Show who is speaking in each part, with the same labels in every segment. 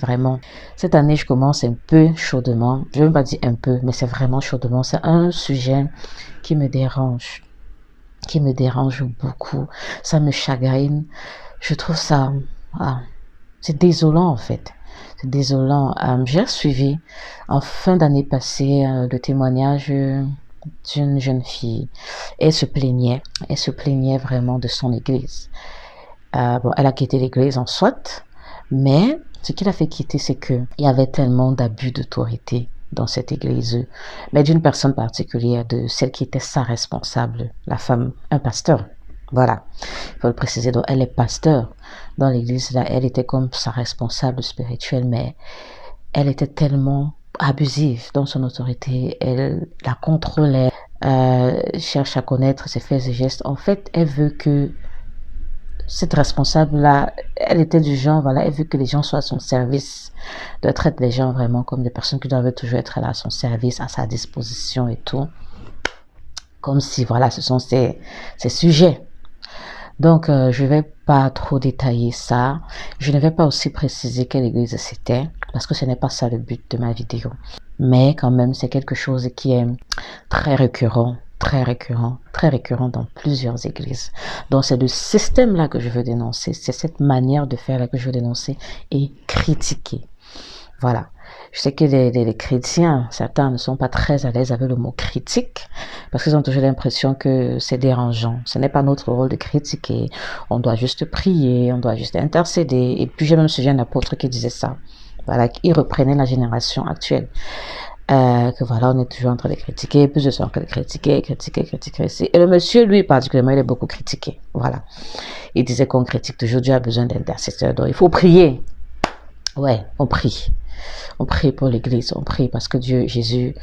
Speaker 1: Vraiment, cette année, je commence un peu chaudement. Je ne veux pas dire un peu, mais c'est vraiment chaudement. C'est un sujet qui me dérange beaucoup. Ça me chagrine. Je trouve ça, c'est désolant en fait. C'est désolant. J'ai suivi en fin d'année passée le témoignage d'une jeune fille. Elle se plaignait vraiment de son église. Bon, elle a quitté l'église en soit, mais ce qui l'a fait quitter, c'est qu'il y avait tellement d'abus d'autorité dans cette église, mais d'une personne particulière, de celle qui était sa responsable, la femme, un pasteur. Voilà, il faut le préciser. Donc, elle est pasteur dans l'église. Là, elle était comme sa responsable spirituelle, mais elle était tellement abusive dans son autorité. Elle la contrôlait, cherche à connaître ses faits et gestes. En fait, elle veut que cette responsable-là, elle était du genre, voilà, elle veut que les gens soient à son service, de traiter les gens vraiment comme des personnes qui doivent toujours être là à son service, à sa disposition et tout. Comme si, voilà, ce sont ses sujets. Donc, je ne vais pas trop détailler ça. Je ne vais pas aussi préciser quelle église c'était, parce que ce n'est pas ça le but de ma vidéo. Mais quand même, c'est quelque chose qui est très récurrent dans plusieurs églises. Donc, c'est le système-là que je veux dénoncer. C'est cette manière de faire-là que je veux dénoncer et critiquer. Voilà. Je sais que les chrétiens, certains ne sont pas très à l'aise avec le mot critique parce qu'ils ont toujours l'impression que c'est dérangeant. Ce n'est pas notre rôle de critiquer. On doit juste prier, on doit juste intercéder. Et puis, je me souviens d'un apôtre qui disait ça. Voilà, il reprenait la génération actuelle. Que voilà, on est toujours en train de critiquer, plus de temps que de critiquer. Et le monsieur, lui, particulièrement, il est beaucoup critiqué. Voilà. Il disait qu'on critique toujours, Dieu a besoin d'intercesseurs. Donc, il faut prier. Ouais, on prie. On prie pour l'église, on prie parce que Dieu, Jésus,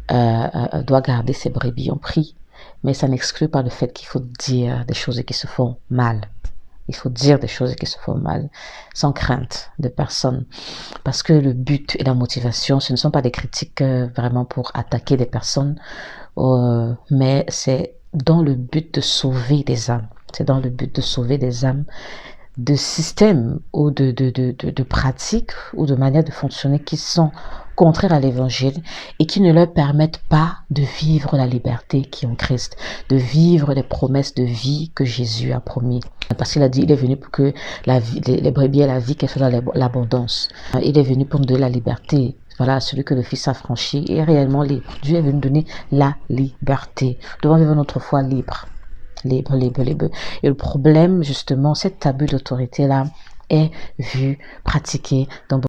Speaker 1: doit garder ses brebis, on prie. Mais ça n'exclut pas le fait qu'il faut dire des choses qui se font mal. Il faut dire des choses qui se font mal, sans crainte de personne. Parce que le but et la motivation, ce ne sont pas des critiques vraiment pour attaquer des personnes, mais c'est dans le but de sauver des âmes. C'est dans le but de sauver des âmes de systèmes ou de pratiques ou de manières de fonctionner qui sont contraires à l'évangile et qui ne leur permettent pas de vivre la liberté qui est en Christ, de vivre les promesses de vie que Jésus a promis. Parce qu'il a dit, il est venu pour que les brebis aient la vie, qu'elle soit dans l'abondance. Il est venu pour nous donner la liberté. Voilà, celui que le Fils a franchi est réellement libre. Dieu est venu nous donner la liberté. Nous devons vivre notre foi libre. Libre. Et le problème, justement, cet abus d'autorité-là est vu, pratiqué dans